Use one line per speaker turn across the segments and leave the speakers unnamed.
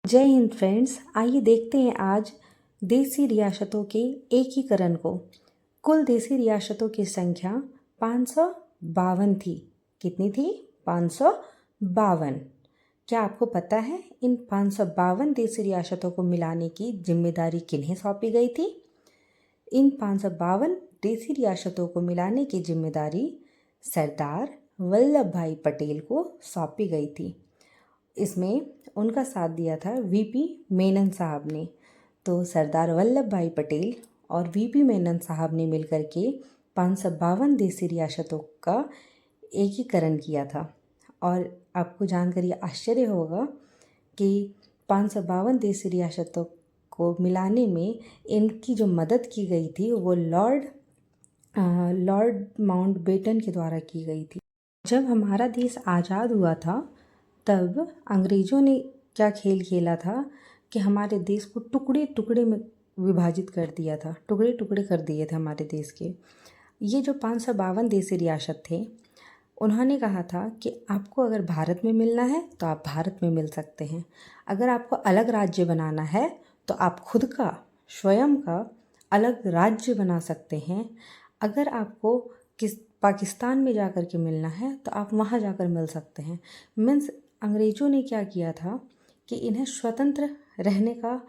जय हिंद फ्रेंड्स, आइए देखते हैं आज देसी रियासतों के एकीकरण को। कुल देसी रियासतों की संख्या 552 थी। कितनी थी? 552। क्या आपको पता है इन 552 देसी रियासतों को मिलाने की जिम्मेदारी किन्हें सौंपी गई थी? इन 552 देसी रियासतों को मिलाने की जिम्मेदारी सरदार वल्लभ भाई पटेल को सौंपी गई थी। इसमें उनका साथ दिया था वीपी मेनन साहब ने। तो सरदार वल्लभ भाई पटेल और वीपी मेनन साहब ने मिलकर के 552 देसी रियासतों का एकीकरण किया था। और आपको जानकर ये आश्चर्य होगा कि 552 देसी रियासतों को मिलाने में इनकी जो मदद की गई थी वो लॉर्ड माउंटबेटन के द्वारा की गई थी। जब हमारा देश आज़ाद हुआ था तब अंग्रेज़ों ने क्या खेल खेला था कि हमारे देश को टुकड़े टुकड़े में विभाजित कर दिया था, टुकड़े टुकड़े कर दिए थे हमारे देश के। ये जो 552 देसी रियासत थे, उन्होंने कहा था कि आपको अगर भारत में मिलना है तो आप भारत में मिल सकते हैं, अगर आपको अलग राज्य बनाना है तो आप खुद का स्वयं का अलग राज्य बना सकते हैं, अगर आपको पाकिस्तान में जाकर के मिलना है तो आप वहाँ जाकर मिल सकते हैं। मीन्स अंग्रेज़ों ने क्या किया था कि इन्हें स्वतंत्र रहने का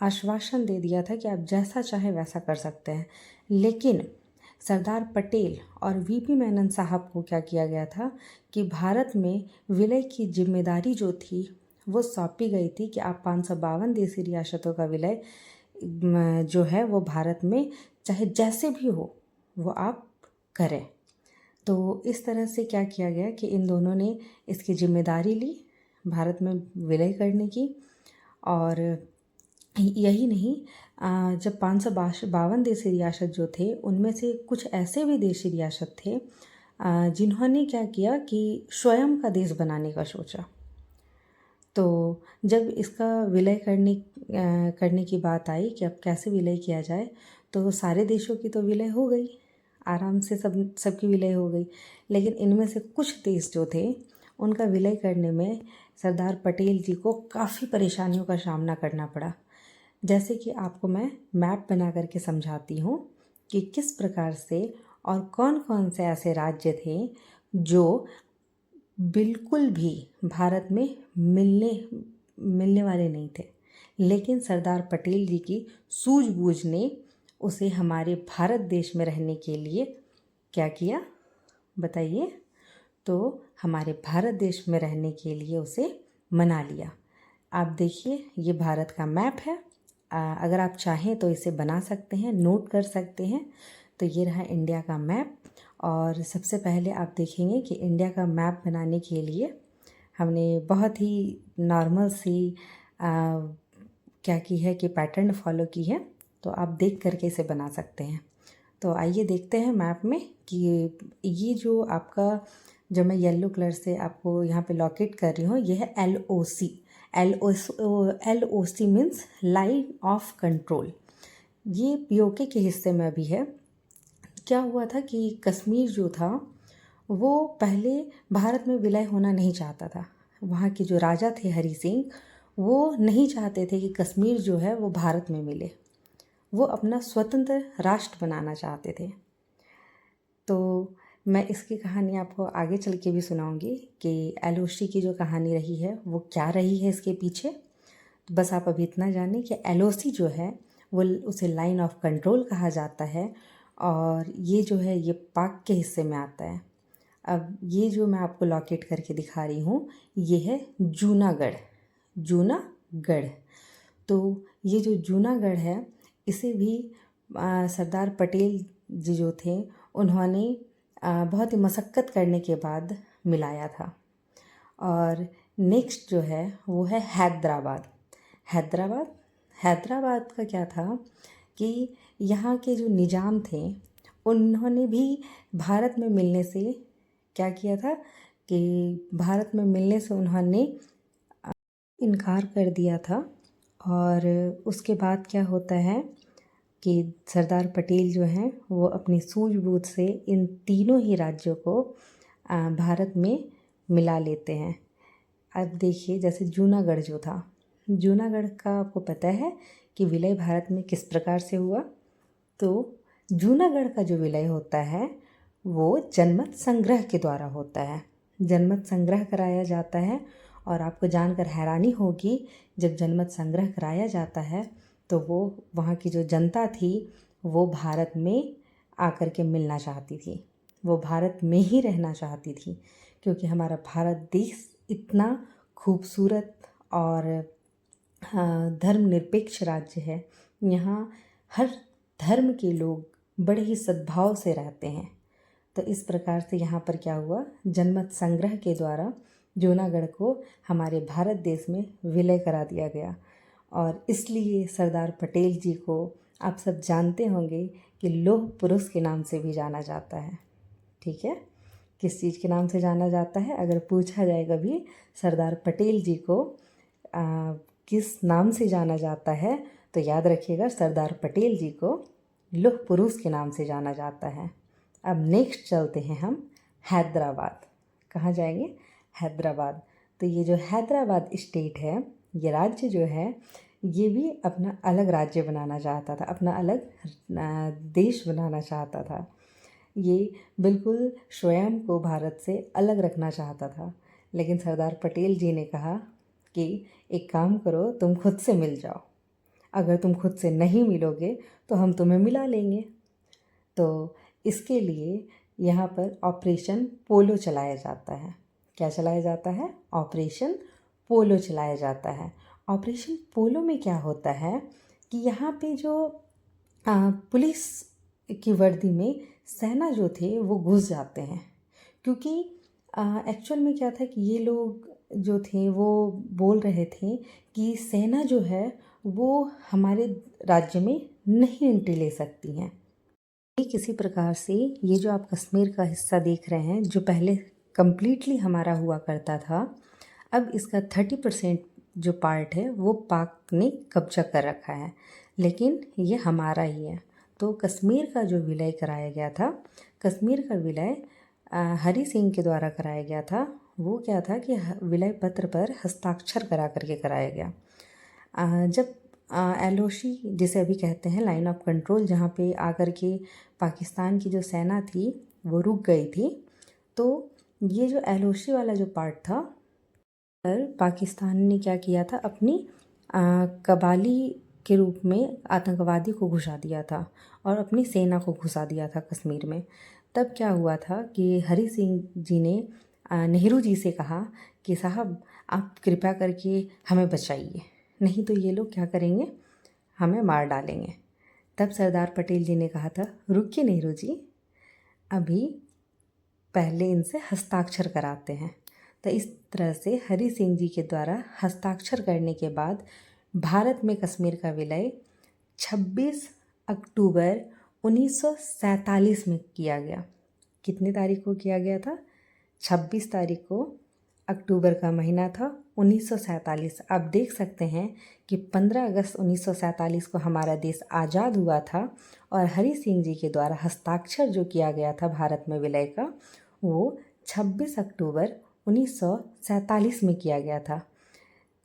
आश्वासन दे दिया था कि आप जैसा चाहे वैसा कर सकते हैं। लेकिन सरदार पटेल और वीपी मेनन साहब को क्या किया गया था कि भारत में विलय की जिम्मेदारी जो थी वो सौंपी गई थी कि आप 552 देसी रियासतों का विलय जो है वो भारत में चाहे जैसे भी हो वो आप करें। तो इस तरह से क्या किया गया कि इन दोनों ने इसकी जिम्मेदारी ली भारत में विलय करने की। और यही नहीं, जब 552 देशी रियासत जो थे उनमें से कुछ ऐसे भी देशी रियासत थे जिन्होंने क्या किया कि स्वयं का देश बनाने का सोचा। तो जब इसका विलय करने की बात आई कि अब कैसे विलय किया जाए, तो सारे देशों की तो विलय हो गई, आराम से सबकी विलय हो गई। लेकिन इनमें से कुछ देश जो थे उनका विलय करने में सरदार पटेल जी को काफ़ी परेशानियों का सामना करना पड़ा। जैसे कि आपको मैं मैप बना करके समझाती हूँ कि किस प्रकार से और कौन कौन से ऐसे राज्य थे जो बिल्कुल भी भारत में मिलने वाले नहीं थे, लेकिन सरदार पटेल जी की सूझबूझ ने उसे हमारे भारत देश में रहने के लिए क्या किया, बताइए? तो हमारे भारत देश में रहने के लिए उसे मना लिया। आप देखिए, ये भारत का मैप है। अगर आप चाहें तो इसे बना सकते हैं, नोट कर सकते हैं। तो ये रहा इंडिया का मैप। और सबसे पहले आप देखेंगे कि इंडिया का मैप बनाने के लिए हमने बहुत ही नॉर्मल सी क्या की है कि पैटर्न फॉलो की है। तो आप देख करके इसे बना सकते हैं। तो आइए देखते हैं मैप में कि ये जो आपका, जो मैं येलो कलर से आपको यहाँ पे लॉकेट कर रही हूँ, ये है LOC। LOC means line of control. ये POK के हिस्से में भी है। क्या हुआ था कि कश्मीर जो था वो पहले भारत में विलय होना नहीं चाहता था। वहाँ के जो राजा थे हरि सिंह, वो नहीं चाहते थे कि कश्मीर जो है वो भारत में मिले, वो अपना स्वतंत्र राष्ट्र बनाना चाहते थे। तो मैं इसकी कहानी आपको आगे चल के भी सुनाऊंगी कि LOC की जो कहानी रही है वो क्या रही है इसके पीछे। तो बस आप अभी इतना जानें कि LOC जो है वो उसे लाइन ऑफ कंट्रोल कहा जाता है, और ये जो है ये पाक के हिस्से में आता है। अब ये जो मैं आपको लॉकेट करके दिखा रही हूँ ये है जूनागढ़। तो ये जो जूनागढ़ है इसे भी सरदार पटेल जी जो थे उन्होंने बहुत ही मशक्क़त करने के बाद मिलाया था। और नेक्स्ट जो है वो है हैदराबाद का क्या था कि यहाँ के जो निज़ाम थे उन्होंने भी भारत में मिलने से क्या किया था कि भारत में मिलने से उन्होंने इनकार कर दिया था। और उसके बाद क्या होता है कि सरदार पटेल जो हैं वो अपनी सूझबूझ से इन तीनों ही राज्यों को भारत में मिला लेते हैं। अब देखिए, जैसे जूनागढ़ जो था, जूनागढ़ का आपको पता है कि विलय भारत में किस प्रकार से हुआ? तो जूनागढ़ का जो विलय होता है वो जनमत संग्रह के द्वारा होता है। जनमत संग्रह कराया जाता है और आपको जानकर हैरानी होगी, जब जनमत संग्रह कराया जाता है तो वो वहाँ की जो जनता थी वो भारत में आकर के मिलना चाहती थी, वो भारत में ही रहना चाहती थी, क्योंकि हमारा भारत देश इतना खूबसूरत और धर्मनिरपेक्ष राज्य है। यहाँ हर धर्म के लोग बड़े ही सद्भाव से रहते हैं। तो इस प्रकार से यहाँ पर क्या हुआ, जनमत संग्रह के द्वारा जूनागढ़ को हमारे भारत देश में विलय करा दिया गया। और इसलिए सरदार पटेल जी को आप सब जानते होंगे कि लौह पुरुष के नाम से भी जाना जाता है। ठीक है, किस चीज़ के नाम से जाना जाता है? अगर पूछा जाएगा भी सरदार पटेल जी को किस नाम से जाना जाता है, तो याद रखिएगा सरदार पटेल जी को लौह पुरुष के नाम से जाना जाता है। अब नेक्स्ट चलते हैं हम हैदराबाद। कहाँ जाएंगे? हैदराबाद। तो ये जो हैदराबाद स्टेट है, ये राज्य जो है, ये भी अपना अलग राज्य बनाना चाहता था, अपना अलग देश बनाना चाहता था। ये बिल्कुल स्वयं को भारत से अलग रखना चाहता था, लेकिन सरदार पटेल जी ने कहा कि एक काम करो, तुम खुद से मिल जाओ, अगर तुम खुद से नहीं मिलोगे तो हम तुम्हें मिला लेंगे। तो इसके लिए यहाँ पर ऑपरेशन पोलो चलाया जाता है। क्या चलाया जाता है? ऑपरेशन पोलो चलाया जाता है। ऑपरेशन पोलो में क्या होता है कि यहाँ पे जो पुलिस की वर्दी में सेना जो थे वो घुस जाते हैं, क्योंकि एक्चुअल में क्या था कि ये लोग जो थे वो बोल रहे थे कि सेना जो है वो हमारे राज्य में नहीं एंट्री ले सकती हैं। किसी प्रकार से ये जो आप कश्मीर का हिस्सा देख रहे हैं, जो पहले कम्प्लीटली हमारा हुआ करता था, अब इसका 30% जो पार्ट है वो पाक ने कब्जा कर रखा है, लेकिन ये हमारा ही है। तो कश्मीर का जो विलय कराया गया था, कश्मीर का विलय हरि सिंह के द्वारा कराया गया था। वो क्या था कि विलय पत्र पर हस्ताक्षर करा करके कराया गया। जब एलओसी जिसे अभी कहते हैं, लाइन ऑफ कंट्रोल, जहाँ पे आकर के पाकिस्तान की जो सेना थी वो रुक गई थी, तो ये जो एलओसी वाला जो पार्ट था, पर पाकिस्तान ने क्या किया था, अपनी कबाली के रूप में आतंकवादी को घुसा दिया था और अपनी सेना को घुसा दिया था कश्मीर में। तब क्या हुआ था कि हरि सिंह जी ने नेहरू जी से कहा कि साहब आप कृपया करके हमें बचाइए, नहीं तो ये लोग क्या करेंगे, हमें मार डालेंगे। तब सरदार पटेल जी ने कहा था, रुकिए नेहरू जी, अभी पहले इनसे हस्ताक्षर कराते हैं। तो इस तरह से हरि सिंह जी के द्वारा हस्ताक्षर करने के बाद भारत में कश्मीर का विलय 26 अक्टूबर 1947 में किया गया। कितनी तारीख को किया गया था? 26 तारीख को, अक्टूबर का महीना था 1947। आप देख सकते हैं कि 15 अगस्त 1947 को हमारा देश आज़ाद हुआ था और हरि सिंह जी के द्वारा हस्ताक्षर जो किया गया था भारत में विलय का, वो 26 अक्टूबर 1947 में किया गया था।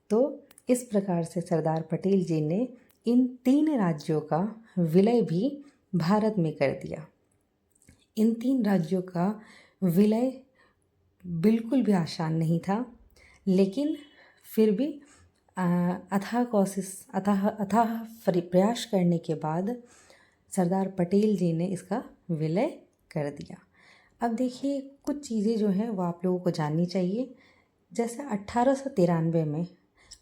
तो इस प्रकार से सरदार पटेल जी ने इन 3 राज्यों का विलय भी भारत में कर दिया। इन 3 राज्यों का विलय बिल्कुल भी आसान नहीं था, लेकिन फिर भी अथाह प्रयास करने के बाद सरदार पटेल जी ने इसका विलय कर दिया। अब देखिए, कुछ चीज़ें जो हैं वो आप लोगों को जाननी चाहिए। जैसे 1893 में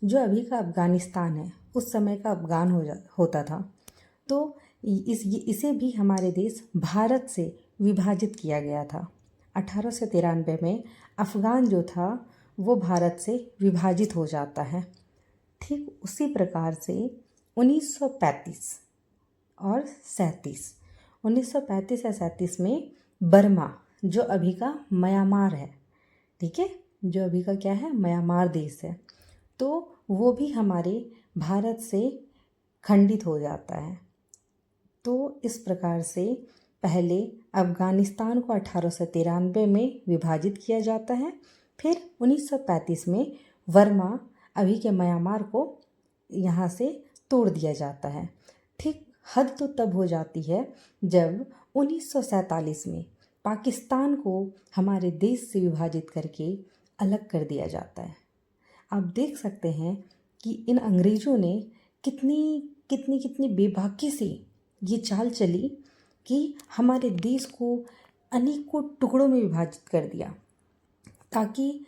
जो अभी का अफ़गानिस्तान है, उस समय का अफ़गान होता था, तो इसे भी हमारे देश भारत से विभाजित किया गया था। 1893 में अफ़गान जो था वो भारत से विभाजित हो जाता है। ठीक उसी प्रकार से 1935 और 37, 1935 या 37 में बर्मा, जो अभी का म्यांमार है, ठीक है, जो अभी का क्या है, म्यांमार देश है, तो वो भी हमारे भारत से खंडित हो जाता है। तो इस प्रकार से पहले अफ़गानिस्तान को 1893 में विभाजित किया जाता है, फिर 1935 में बर्मा, अभी के म्यांमार को यहाँ से तोड़ दिया जाता है। ठीक हद तो तब हो जाती है जब 1947 में पाकिस्तान को हमारे देश से विभाजित करके अलग कर दिया जाता है। आप देख सकते हैं कि इन अंग्रेज़ों ने कितनी कितनी कितनी बेबाकी से ये चाल चली कि हमारे देश को अनेकों टुकड़ों में विभाजित कर दिया, ताकि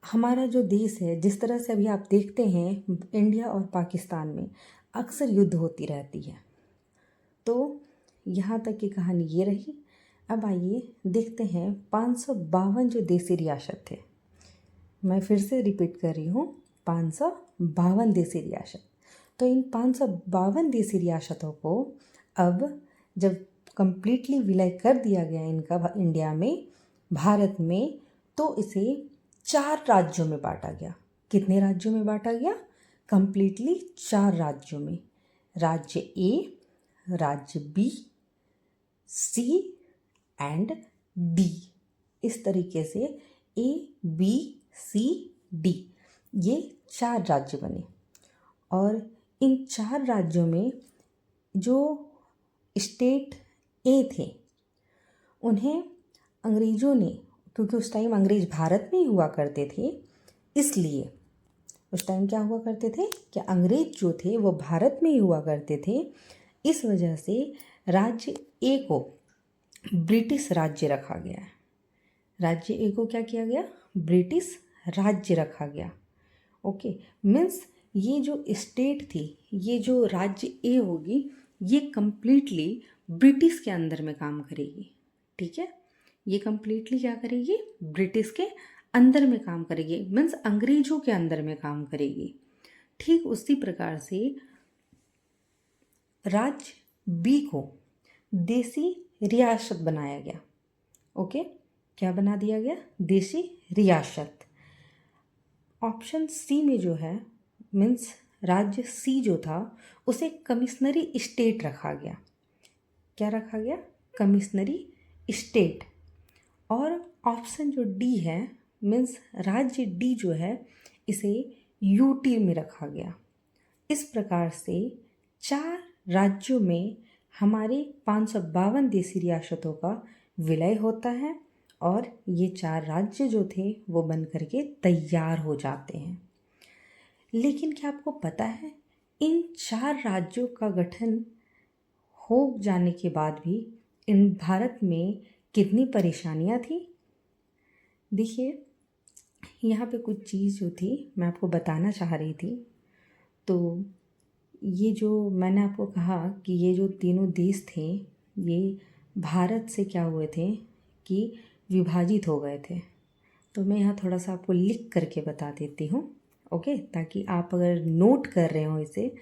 हमारा जो देश है, जिस तरह से अभी आप देखते हैं इंडिया और पाकिस्तान में अक्सर युद्ध होती रहती है। तो यहाँ तक की कहानी ये रही। अब आइए देखते हैं 552 जो देसी रियासत थे। मैं फिर से रिपीट कर रही हूँ, 552 देसी रियासत। तो इन 552 देसी रियासतों को अब जब कंप्लीटली विलय कर दिया गया इनका इंडिया में, भारत में, तो इसे 4 राज्यों में बांटा गया। कितने राज्यों में बांटा गया? कंप्लीटली 4 राज्यों में। राज्य ए, राज्य बी, सी एंड डी। इस तरीके से ए, बी, सी, डी, ये 4 राज्य बने। और इन 4 राज्यों में जो स्टेट ए थे, उन्हें अंग्रेज़ों ने, क्योंकि उस टाइम अंग्रेज़ भारत में ही हुआ करते थे, इसलिए उस टाइम क्या हुआ करते थे कि अंग्रेज़ जो थे वो भारत में ही हुआ करते थे। इस वजह से राज्य ए को ब्रिटिश राज्य रखा गया है। राज्य ए को क्या किया गया? ब्रिटिश राज्य रखा गया। ओके, मीन्स ये जो स्टेट थी, ये जो राज्य ए होगी, ये कंप्लीटली ब्रिटिश के अंदर में काम करेगी। ठीक है, ये कंप्लीटली क्या करेगी? ब्रिटिश के अंदर में काम करेगी, मीन्स अंग्रेजों के अंदर में काम करेगी। ठीक उसी प्रकार से राज्य बी को देसी रियासत बनाया गया। ओके, क्या बना दिया गया? देसी रियासत। ऑप्शन सी में जो है, मीन्स राज्य सी जो था, उसे कमिश्नरी स्टेट रखा गया। क्या रखा गया? कमिश्नरी स्टेट। और ऑप्शन जो डी है, मीन्स राज्य डी जो है, इसे यूटी में रखा गया। इस प्रकार से 4 राज्यों में हमारे 552 देसी रियासतों का विलय होता है और ये 4 राज्य जो थे वो बन करके तैयार हो जाते हैं। लेकिन क्या आपको पता है इन 4 राज्यों का गठन हो जाने के बाद भी इन भारत में कितनी परेशानियां थी? देखिए, यहाँ पे कुछ चीज़ जो थी मैं आपको बताना चाह रही थी। तो ये जो मैंने आपको कहा कि ये जो तीनों देश थे, ये भारत से क्या हुए थे कि विभाजित हो गए थे। तो मैं यहाँ थोड़ा सा आपको लिख करके बता देती हूँ, ओके, ताकि आप अगर नोट कर रहे हो इसे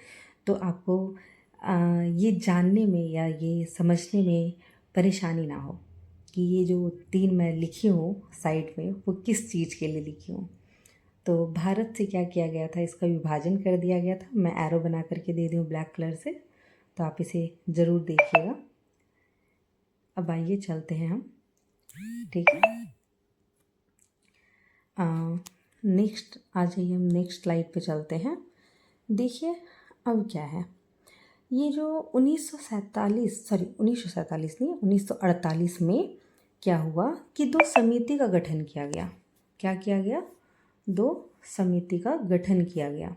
तो आपको ये जानने में या ये समझने में परेशानी ना हो कि ये जो 3 मैं लिखी हूँ साइड में वो किस चीज़ के लिए लिखी हूँ। तो भारत से क्या किया गया था, इसका विभाजन कर दिया गया था। मैं एरो बना करके दे दी हूँ ब्लैक कलर से, तो आप इसे ज़रूर देखिएगा। अब आइए चलते हैं हम, ठीक है। नेक्स्ट आ जाइए, हम नेक्स्ट स्लाइड पे चलते हैं। देखिए अब क्या है, ये जो 1948 में क्या हुआ कि 2 समिति का गठन किया गया। क्या किया गया? 2 समिति का गठन किया गया।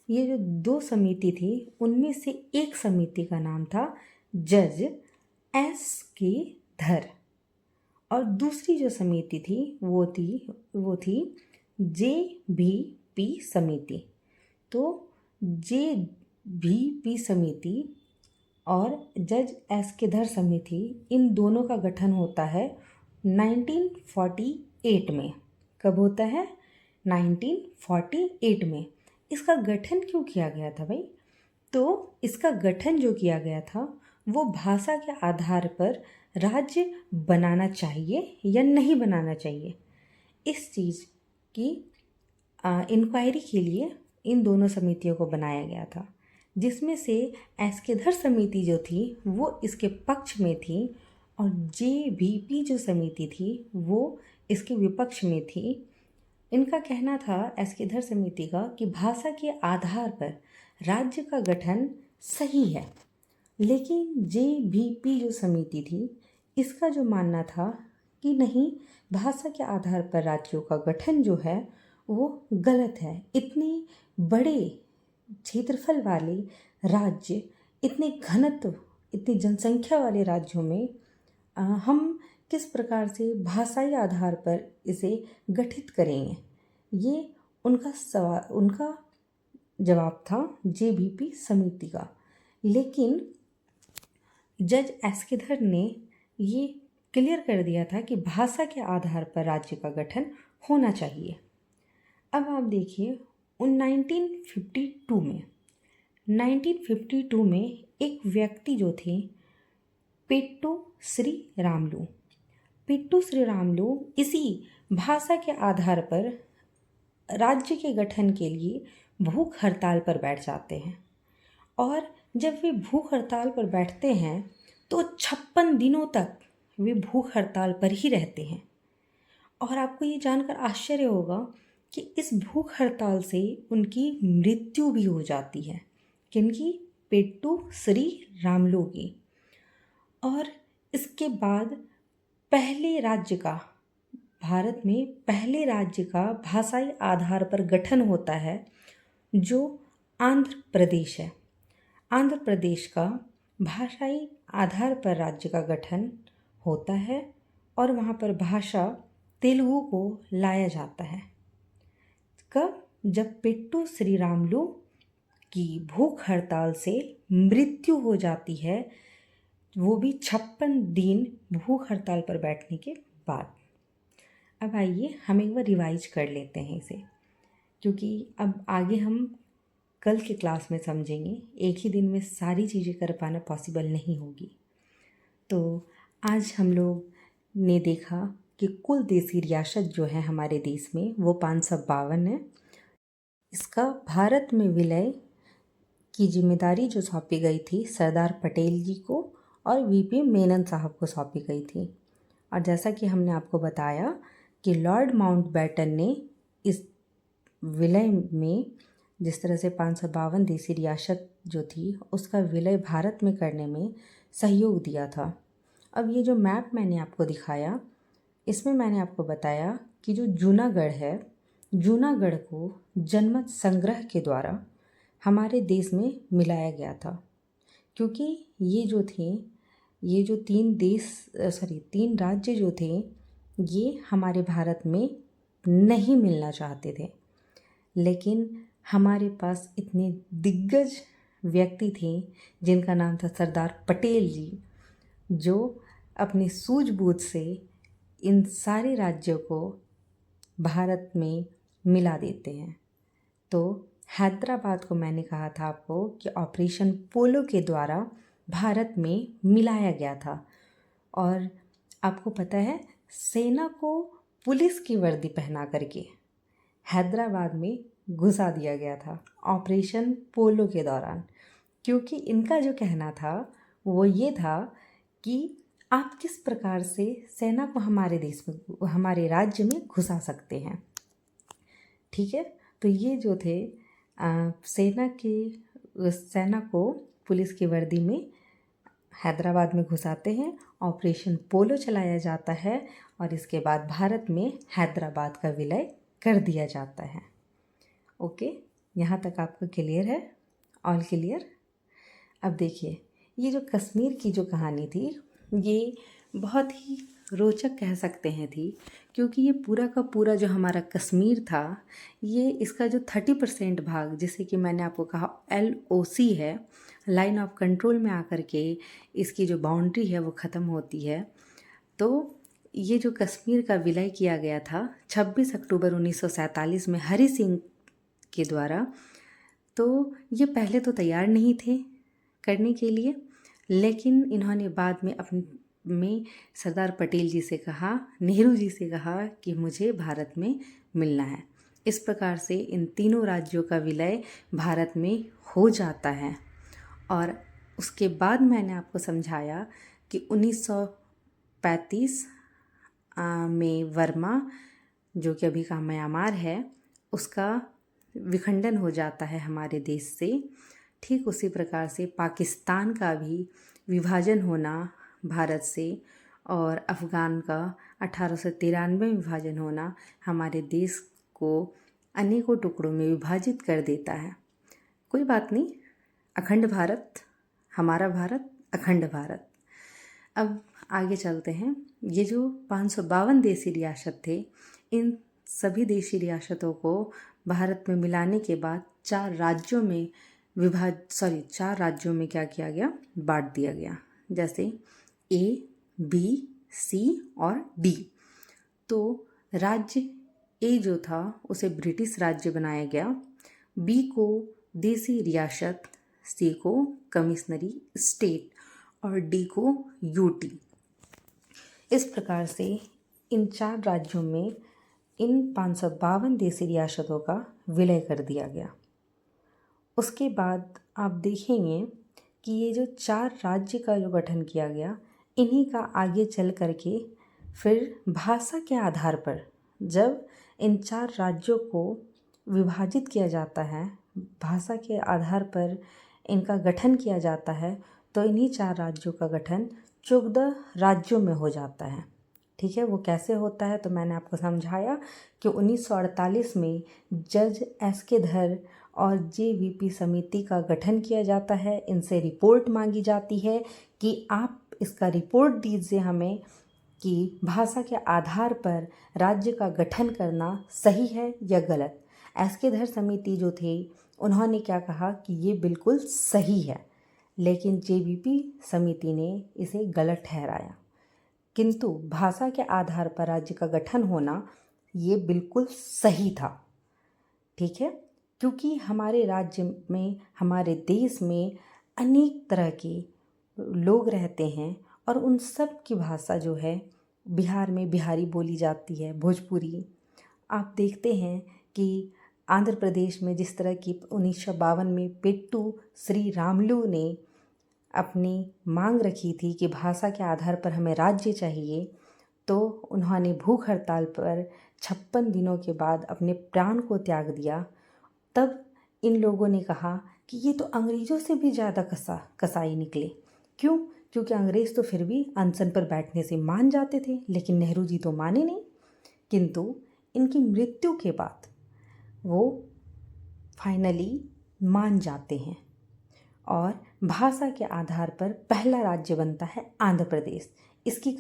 ये जो 2 समिति थी, उनमें से एक समिति का नाम था जज एस.के. धर और दूसरी जो समिति थी वो थी जे.भी.पी. समिति। तो जे.भी.पी. समिति और जज एस.के. धर समिति, इन दोनों का गठन होता है 1948 में। कब होता है? 1948 में। इसका गठन क्यों किया गया था भाई? तो इसका गठन जो किया गया था वो भाषा के आधार पर राज्य बनाना चाहिए या नहीं बनाना चाहिए, इस चीज़ की इंक्वायरी के लिए इन दोनों समितियों को बनाया गया था, जिसमें से एस.के. धर समिति जो थी वो इसके पक्ष में थी और जे.भी.पी. जो समिति थी वो इसके विपक्ष में थी। इनका कहना था एस्केधर समिति का कि भाषा के आधार पर राज्य का गठन सही है, लेकिन जेबीपी जो समिति थी इसका जो मानना था कि नहीं, भाषा के आधार पर राज्यों का गठन जो है वो गलत है। इतने बड़े क्षेत्रफल वाले राज्य, इतने घनत्व, इतनी जनसंख्या वाले राज्यों में हम किस प्रकार से भाषाई आधार पर इसे गठित करेंगे, ये उनका जवाब था जेबीपी समिति का। लेकिन जज एस्केधर ने ये क्लियर कर दिया था कि भाषा के आधार पर राज्य का गठन होना चाहिए। अब आप देखिए 1952 में एक व्यक्ति जो थे पेट्टू श्री रामलू इसी भाषा के आधार पर राज्य के गठन के लिए भूख हड़ताल पर बैठ जाते हैं। और जब वे भूख हड़ताल पर बैठते हैं तो 56 दिनों तक वे भूख हड़ताल पर ही रहते हैं। और आपको ये जानकर आश्चर्य होगा कि इस भूख हड़ताल से उनकी मृत्यु भी हो जाती है। किनकी? पेट्टू श्री रामलू की। और इसके बाद भारत में पहले राज्य का भाषाई आधार पर गठन होता है जो आंध्र प्रदेश है। आंध्र प्रदेश का भाषाई आधार पर राज्य का गठन होता है और वहाँ पर भाषा तेलुगु को लाया जाता है। कब? जब पेट्टू श्री रामलू की भूख हड़ताल से मृत्यु हो जाती है, वो भी 56 दिन भूख हड़ताल पर बैठने के बाद। अब आइए हम एक बार रिवाइज कर लेते हैं इसे, क्योंकि अब आगे हम कल के क्लास में समझेंगे। एक ही दिन में सारी चीज़ें कर पाना पॉसिबल नहीं होगी। तो आज हम लोग ने देखा कि कुल देसी रियासत जो है हमारे देश में वो 552 है। इसका भारत में विलय की जिम्मेदारी जो सौंपी गई थी सरदार पटेल जी को और वीपी मेनन साहब को सौंपी गई थी। और जैसा कि हमने आपको बताया कि लॉर्ड माउंटबेटन ने इस विलय में जिस तरह से 552 देसी रियासत जो थी उसका विलय भारत में करने में सहयोग दिया था। अब ये जो मैप मैंने आपको दिखाया, इसमें मैंने आपको बताया कि जो जूनागढ़ है, जूनागढ़ को जनमत संग्रह के द्वारा हमारे देश में मिलाया गया था, क्योंकि ये जो 3 राज्य जो थे ये हमारे भारत में नहीं मिलना चाहते थे। लेकिन हमारे पास इतने दिग्गज व्यक्ति थे जिनका नाम था सरदार पटेल जी, जो अपनी सूझबूझ से इन सारे राज्यों को भारत में मिला देते हैं। तो हैदराबाद को मैंने कहा था आपको कि ऑपरेशन पोलो के द्वारा भारत में मिलाया गया था। और आपको पता है सेना को पुलिस की वर्दी पहना करके हैदराबाद में घुसा दिया गया था ऑपरेशन पोलो के दौरान, क्योंकि इनका जो कहना था वो ये था कि आप किस प्रकार से सेना को हमारे देश में, हमारे राज्य में घुसा सकते हैं। ठीक है, तो ये जो थे सेना को पुलिस की वर्दी में हैदराबाद में घुसाते हैं, ऑपरेशन पोलो चलाया जाता है और इसके बाद भारत में हैदराबाद का विलय कर दिया जाता है। ओके, यहाँ तक आपको क्लियर है? All clear? अब देखिए, ये जो कश्मीर की जो कहानी थी ये बहुत ही रोचक कह सकते हैं थी, क्योंकि ये पूरा का पूरा जो हमारा कश्मीर था, ये इसका जो 30% भाग, जिसे कि मैंने आपको कहा LOC है, लाइन ऑफ कंट्रोल में आकर के इसकी जो बाउंड्री है वो ख़त्म होती है। तो ये जो कश्मीर का विलय किया गया था 26 अक्टूबर 1947 में हरि सिंह के द्वारा, तो ये पहले तो तैयार नहीं थे करने के लिए, लेकिन इन्होंने बाद में सरदार पटेल जी से कहा, नेहरू जी से कहा कि मुझे भारत में मिलना है। इस प्रकार से इन तीनों राज्यों का विलय भारत में हो जाता है। और उसके बाद मैंने आपको समझाया कि 1935 में वर्मा जो कि अभी का म्यांमार है, उसका विखंडन हो जाता है हमारे देश से। ठीक उसी प्रकार से पाकिस्तान का भी विभाजन होना भारत से और अफ़गान का 1893 में विभाजन होना हमारे देश को अनेकों टुकड़ों में विभाजित कर देता है। कोई बात नहीं, अखंड भारत, हमारा भारत, अखंड भारत। अब आगे चलते हैं। ये जो 552 देशी रियासत थे, इन सभी देशी रियासतों को भारत में मिलाने के बाद 4 राज्यों में क्या किया गया, बांट दिया गया। जैसे A, B, C और D। तो राज्य A जो था उसे ब्रिटिश राज्य बनाया गया, B को देसी रियासत, C को कमिश्नरी स्टेट और D को यूटी। इस प्रकार से इन 4 राज्यों में इन 552 देशी रियासतों का विलय कर दिया गया। उसके बाद आप देखेंगे कि ये जो 4 राज्य का जो गठन किया गया, इन्हीं का आगे चल करके फिर भाषा के आधार पर जब इन 4 राज्यों को विभाजित किया जाता है, भाषा के आधार पर इनका गठन किया जाता है, तो इन्हीं 4 राज्यों का गठन 14 राज्यों में हो जाता है। ठीक है, वो कैसे होता है तो मैंने आपको समझाया कि 1948 में जज एस.के. धर और जे.वी.पी. समिति का गठन किया जाता है। इनसे रिपोर्ट मांगी जाती है कि आप इसका रिपोर्ट दीजिए हमें कि भाषा के आधार पर राज्य का गठन करना सही है या गलत। एस.के. धर समिति जो थी, उन्होंने क्या कहा कि ये बिल्कुल सही है, लेकिन जे.वी.पी. समिति ने इसे गलत ठहराया। किंतु भाषा के आधार पर राज्य का गठन होना ये बिल्कुल सही था। ठीक है, क्योंकि हमारे राज्य में, हमारे देश में अनेक तरह के लोग रहते हैं और उन सब की भाषा जो है, बिहार में बिहारी बोली जाती है, भोजपुरी। आप देखते हैं कि आंध्र प्रदेश में जिस तरह की 1952 में पेट्टू श्री रामलू ने अपनी मांग रखी थी कि भाषा के आधार पर हमें राज्य चाहिए, तो उन्होंने भूख हड़ताल पर 56 दिनों के बाद अपने प्राण को त्याग दिया। तब इन लोगों ने कहा कि ये तो अंग्रेज़ों से भी ज़्यादा कसाई निकले। क्यों? क्योंकि अंग्रेज़ तो फिर भी अनशन पर बैठने से मान जाते थे, लेकिन नेहरू जी तो माने नहीं। किंतु इनकी मृत्यु के बाद वो फाइनली मान जाते हैं और भाषा के आधार पर पहला राज्य बनता है आंध्र प्रदेश। इसकी